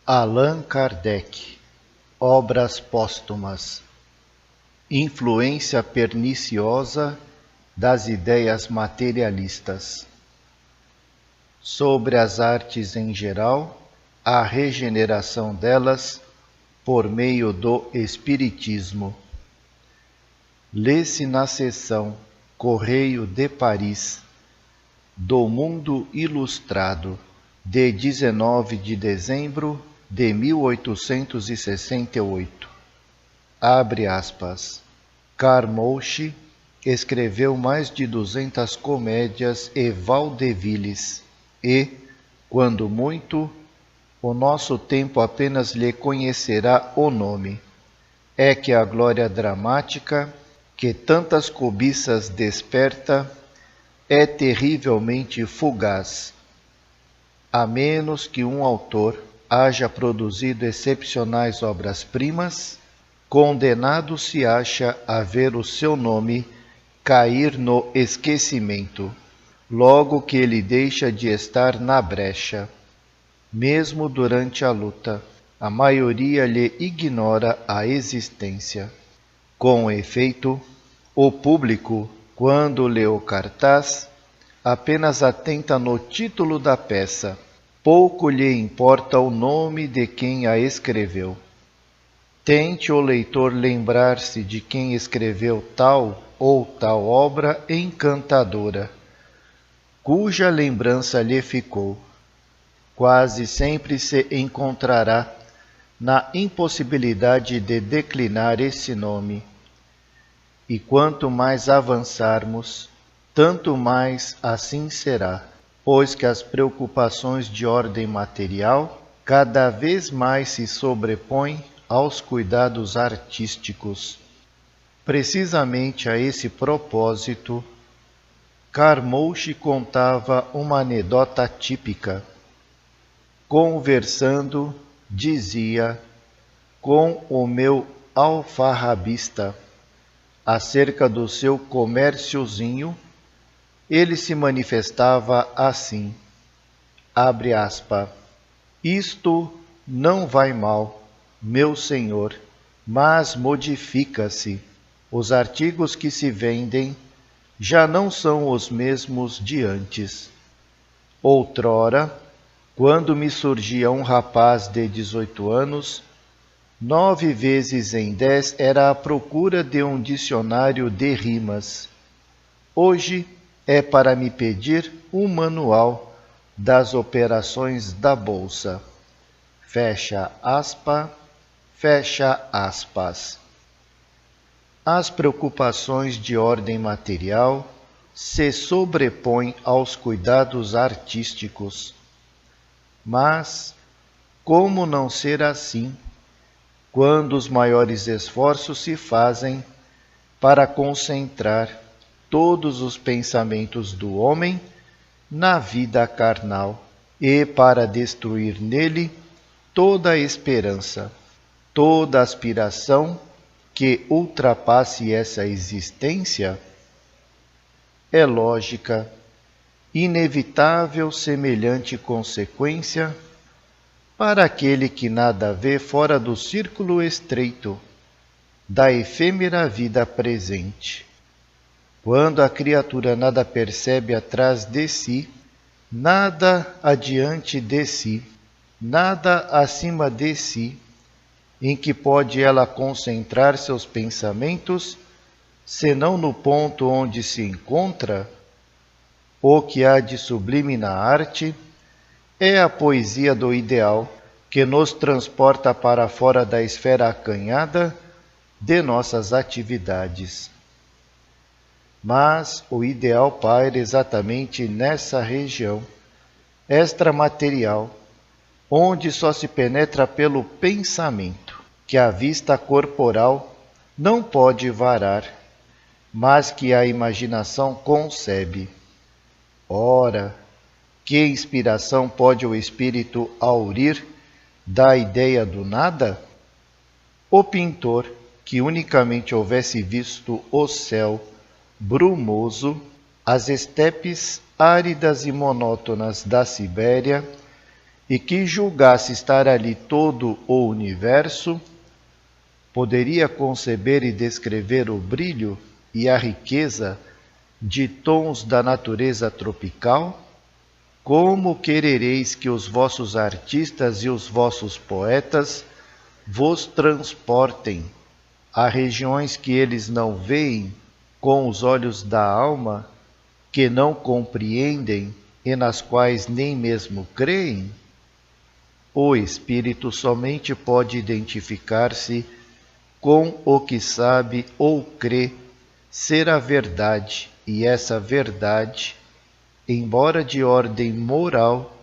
Allan Kardec. Obras póstumas. Influência perniciosa das ideias materialistas. Sobre as artes em geral, a regeneração delas por meio do Espiritismo. Lê-se na seção Correio de Paris do Mundo Ilustrado, de 19 de dezembro de 1868. Abre aspas. Carmouche escreveu mais de 200 comédias e vaudevilles e, quando muito, o nosso tempo apenas lhe conhecerá o nome. É que a glória dramática, que tantas cobiças desperta, é terrivelmente fugaz. A menos que um autor haja produzido excepcionais obras-primas, condenado se acha a ver o seu nome cair no esquecimento, logo que ele deixa de estar na brecha. Mesmo durante a luta, a maioria lhe ignora a existência. Com efeito, o público, quando lê o cartaz, apenas atenta no título da peça. Pouco lhe importa o nome de quem a escreveu. Tente o leitor lembrar-se de quem escreveu tal ou tal obra encantadora, cuja lembrança lhe ficou. Quase sempre se encontrará na impossibilidade de declinar esse nome. E quanto mais avançarmos, tanto mais assim será, pois que as preocupações de ordem material cada vez mais se sobrepõem aos cuidados artísticos. Precisamente a esse propósito, Carmouche contava uma anedota típica. Conversando, dizia, com o meu alfarrabista, acerca do seu comérciozinho, ele se manifestava assim, abre aspas, isto não vai mal, meu senhor, mas modifica-se. Os artigos que se vendem já não são os mesmos de antes. Outrora, quando me surgia um rapaz de 18 anos, 9 vezes em 10 era à procura de um dicionário de rimas. Hoje é para me pedir um manual das operações da bolsa. Fecha aspas, fecha aspas. As preocupações de ordem material se sobrepõem aos cuidados artísticos. Mas, como não ser assim, quando os maiores esforços se fazem para concentrar todos os pensamentos do homem na vida carnal e para destruir nele toda a esperança, toda aspiração que ultrapasse essa existência? É lógica, inevitável semelhante consequência para aquele que nada vê fora do círculo estreito da efêmera vida presente. Quando a criatura nada percebe atrás de si, nada adiante de si, nada acima de si, em que pode ela concentrar seus pensamentos, senão no ponto onde se encontra, o que há de sublime na arte é a poesia do ideal que nos transporta para fora da esfera acanhada de nossas atividades. Mas o ideal paira exatamente nessa região extramaterial, onde só se penetra pelo pensamento, que a vista corporal não pode varar, mas que a imaginação concebe. Ora, que inspiração pode o espírito aurir da ideia do nada? O pintor, que unicamente houvesse visto o céu brumoso, as estepes áridas e monótonas da Sibéria e que julgasse estar ali todo o universo, poderia conceber e descrever o brilho e a riqueza de tons da natureza tropical? Como querereis que os vossos artistas e os vossos poetas vos transportem a regiões que eles não veem com os olhos da alma, que não compreendem e nas quais nem mesmo creem? O espírito somente pode identificar-se com o que sabe ou crê ser a verdade, e essa verdade, embora de ordem moral,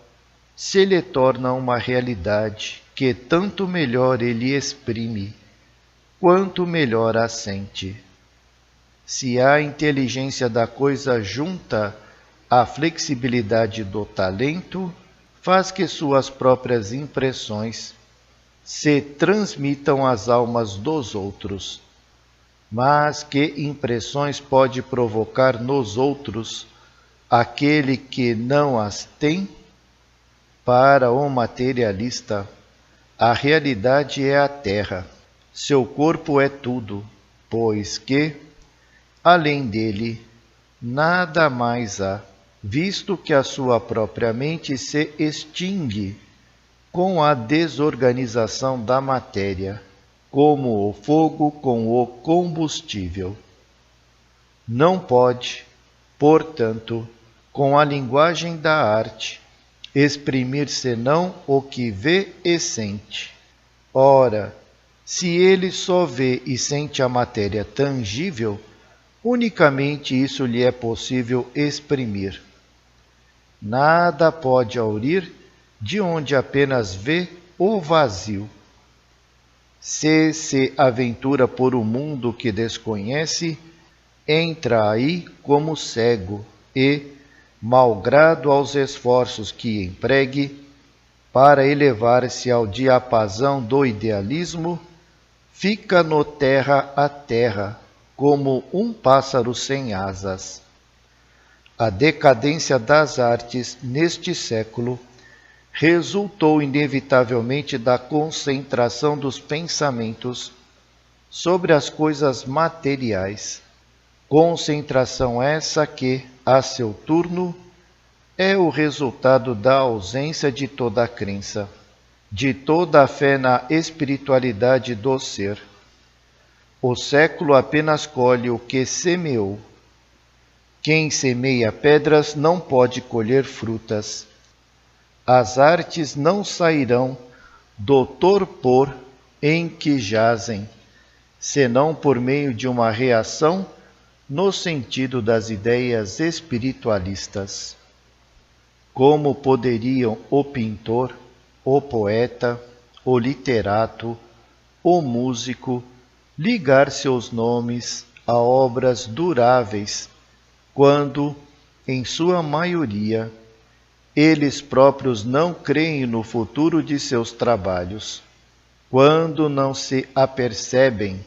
se lhe torna uma realidade que tanto melhor ele exprime, quanto melhor a sente. Se a inteligência da coisa junta à flexibilidade do talento, faz que suas próprias impressões se transmitam às almas dos outros. Mas que impressões pode provocar nos outros aquele que não as tem? Para o materialista, a realidade é a terra, seu corpo é tudo, pois que, além dele, nada mais há, visto que a sua própria mente se extingue com a desorganização da matéria, como o fogo com o combustível. Não pode, portanto, com a linguagem da arte, exprimir senão o que vê e sente. Ora, se ele só vê e sente a matéria tangível, unicamente isso lhe é possível exprimir. Nada pode aurir de onde apenas vê o vazio. Se aventura por um mundo que desconhece, entra aí como cego e, malgrado aos esforços que empregue para elevar-se ao diapasão do idealismo, fica no terra a terra, como um pássaro sem asas. A decadência das artes neste século resultou inevitavelmente da concentração dos pensamentos sobre as coisas materiais. Concentração essa que, a seu turno, é o resultado da ausência de toda a crença, de toda a fé na espiritualidade do ser. O século apenas colhe o que semeou. Quem semeia pedras não pode colher frutas. As artes não sairão do torpor em que jazem, senão por meio de uma reação no sentido das ideias espiritualistas. Como poderiam o pintor, o poeta, o literato, o músico ligar seus nomes a obras duráveis, quando, em sua maioria, eles próprios não creem no futuro de seus trabalhos, quando não se apercebem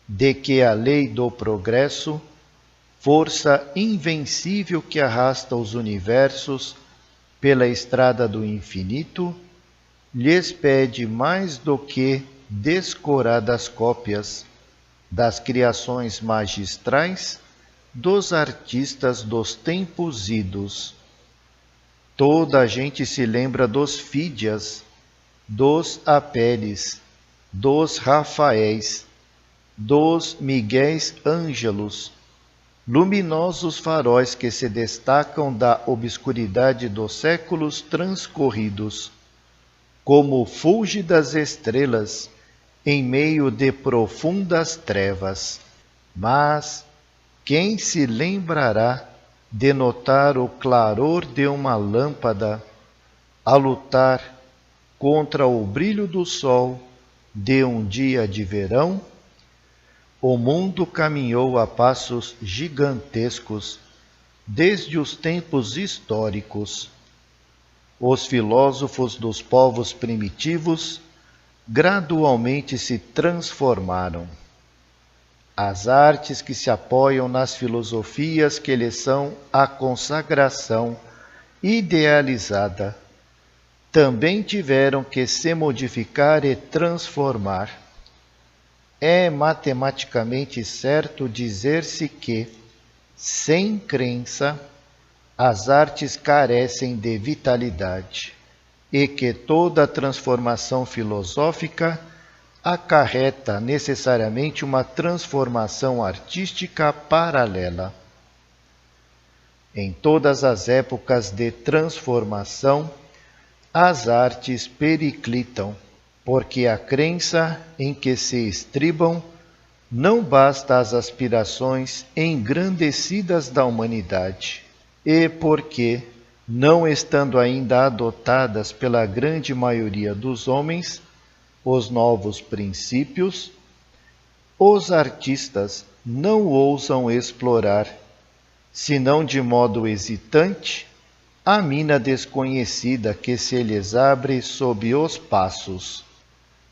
de que a lei do progresso, força invencível que arrasta os universos pela estrada do infinito, lhes pede mais do que descoradas cópias das criações magistrais dos artistas dos tempos idos. Toda a gente se lembra dos Fídias, dos Apeles, dos Rafaéis, dos Miguéis Ângelos, luminosos faróis que se destacam da obscuridade dos séculos transcorridos, como fúlgidas estrelas em meio de profundas trevas. Mas quem se lembrará de notar o claror de uma lâmpada a lutar contra o brilho do sol de um dia de verão? O mundo caminhou a passos gigantescos desde os tempos históricos. Os filósofos dos povos primitivos gradualmente se transformaram. As artes que se apoiam nas filosofias que lhes são a consagração idealizada também tiveram que se modificar e transformar. É matematicamente certo dizer-se que, sem crença, as artes carecem de vitalidade e que toda transformação filosófica acarreta necessariamente uma transformação artística paralela. Em todas as épocas de transformação, as artes periclitam, porque a crença em que se estribam não basta às aspirações engrandecidas da humanidade, e porque, não estando ainda adotadas pela grande maioria dos homens, os novos princípios, os artistas não ousam explorar, senão de modo hesitante, a mina desconhecida que se lhes abre sob os passos.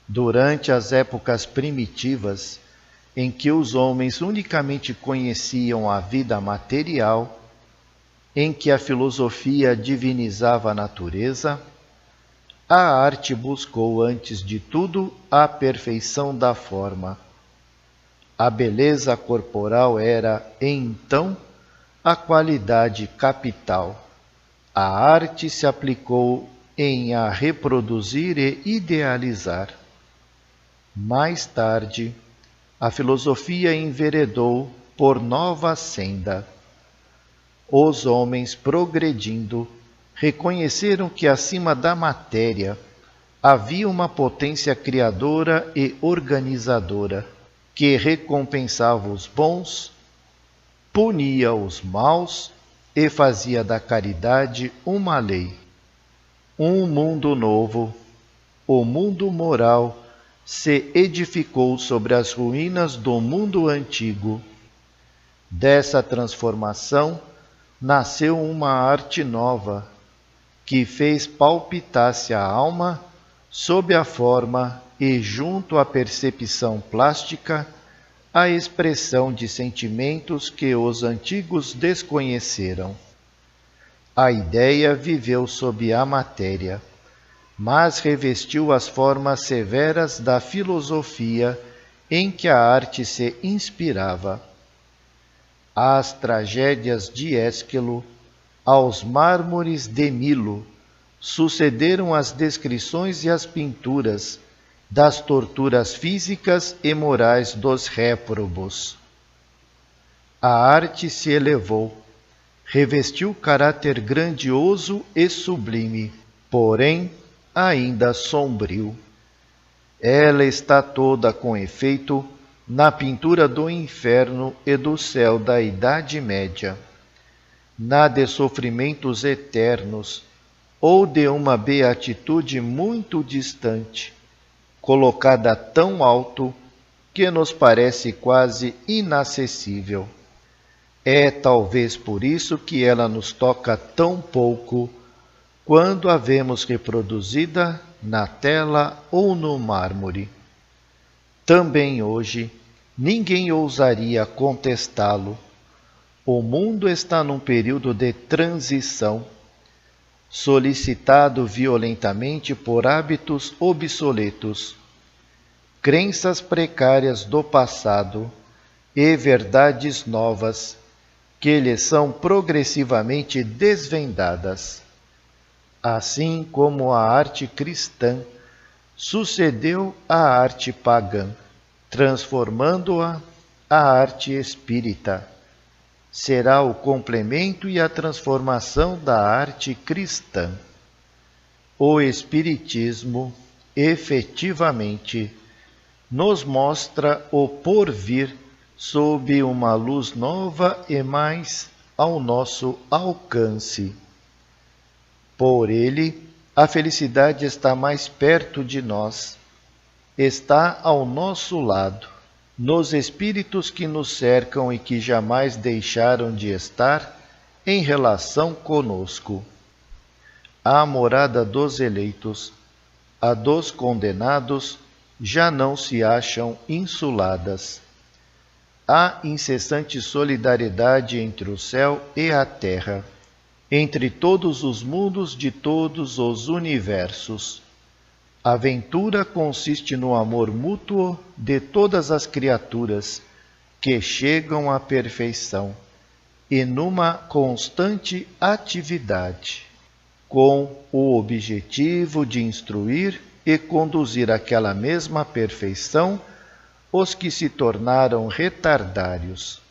Durante as épocas primitivas, em que os homens unicamente conheciam a vida material, em que a filosofia divinizava a natureza, a arte buscou antes de tudo a perfeição da forma. A beleza corporal era, então, a qualidade capital. A arte se aplicou em a reproduzir e idealizar. Mais tarde, a filosofia enveredou por nova senda. Os homens, progredindo, reconheceram que acima da matéria havia uma potência criadora e organizadora, que recompensava os bons, punia os maus e fazia da caridade uma lei. Um mundo novo, o mundo moral, se edificou sobre as ruínas do mundo antigo. Dessa transformação nasceu uma arte nova, que fez palpitar-se a alma sob a forma e junto à percepção plástica, a expressão de sentimentos que os antigos desconheceram. A ideia viveu sob a matéria, mas revestiu as formas severas da filosofia em que a arte se inspirava. Às tragédias de Ésquilo, aos mármores de Milo, sucederam as descrições e as pinturas das torturas físicas e morais dos réprobos. A arte se elevou, revestiu caráter grandioso e sublime, porém ainda sombrio. Ela está toda, com efeito, na pintura do inferno e do céu da Idade Média, na de sofrimentos eternos ou de uma beatitude muito distante, colocada tão alto que nos parece quase inacessível. É talvez por isso que ela nos toca tão pouco quando a vemos reproduzida na tela ou no mármore. Também hoje, ninguém ousaria contestá-lo. O mundo está num período de transição, solicitado violentamente por hábitos obsoletos, crenças precárias do passado e verdades novas que lhe são progressivamente desvendadas. Assim como a arte cristã sucedeu à arte pagã, transformando-a à arte espírita, será o complemento e a transformação da arte cristã. O Espiritismo, efetivamente, nos mostra o porvir sob uma luz nova e mais ao nosso alcance. Por ele, a felicidade está mais perto de nós, está ao nosso lado, nos espíritos que nos cercam e que jamais deixaram de estar em relação conosco. A morada dos eleitos, a dos condenados, já não se acham insuladas. Há incessante solidariedade entre o céu e a terra. entre todos os mundos de todos os universos. A aventura consiste no amor mútuo de todas as criaturas que chegam à perfeição e numa constante atividade, com o objetivo de instruir e conduzir àquela mesma perfeição os que se tornaram retardários.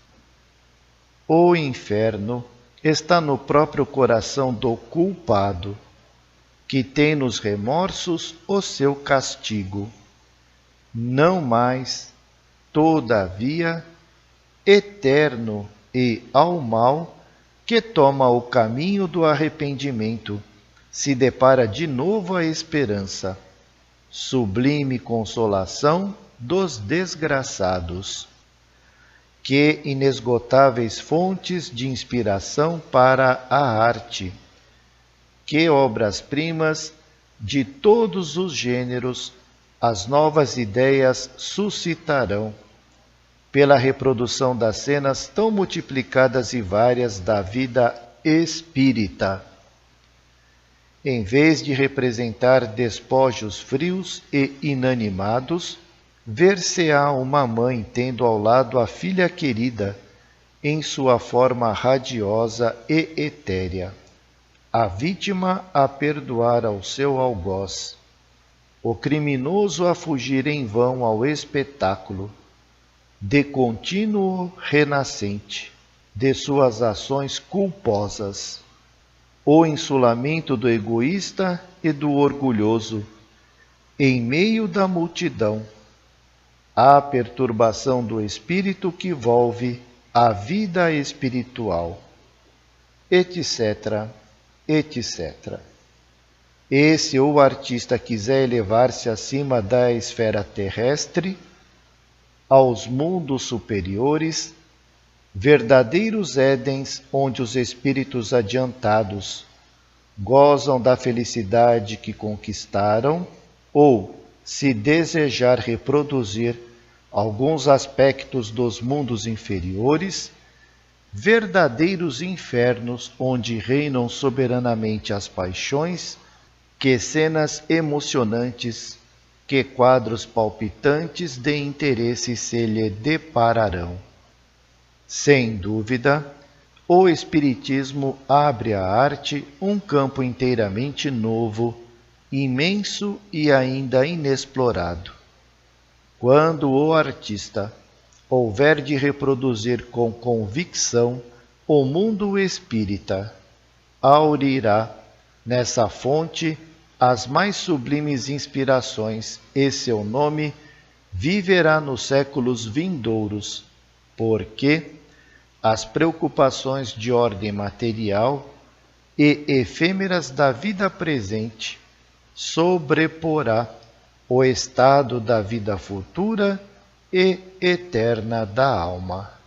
O inferno está no próprio coração do culpado, que tem nos remorsos o seu castigo. Não mais, todavia, eterno e ao mal, que toma o caminho do arrependimento, se depara de novo a esperança, sublime consolação dos desgraçados. Que inesgotáveis fontes de inspiração para a arte! Que obras-primas de todos os gêneros as novas ideias suscitarão, pela reprodução das cenas tão multiplicadas e várias da vida espírita. Em vez de representar despojos frios e inanimados, ver-se-á uma mãe tendo ao lado a filha querida, em sua forma radiosa e etérea, a vítima a perdoar ao seu algoz, o criminoso a fugir em vão ao espetáculo, de contínuo renascente de suas ações culposas, o insulamento do egoísta e do orgulhoso, em meio da multidão, a perturbação do espírito que volve a vida espiritual, etc., etc. E se o artista quiser elevar-se acima da esfera terrestre, aos mundos superiores, verdadeiros édens onde os espíritos adiantados gozam da felicidade que conquistaram, ou, se desejar reproduzir alguns aspectos dos mundos inferiores, verdadeiros infernos onde reinam soberanamente as paixões, que cenas emocionantes, que quadros palpitantes de interesse se lhe depararão. Sem dúvida, o Espiritismo abre à arte um campo inteiramente novo, imenso e ainda inexplorado. Quando o artista houver de reproduzir com convicção o mundo espírita, aurirá nessa fonte as mais sublimes inspirações e seu nome viverá nos séculos vindouros, porque as preocupações de ordem material e efêmeras da vida presente sobreporá o estado da vida futura e eterna da alma.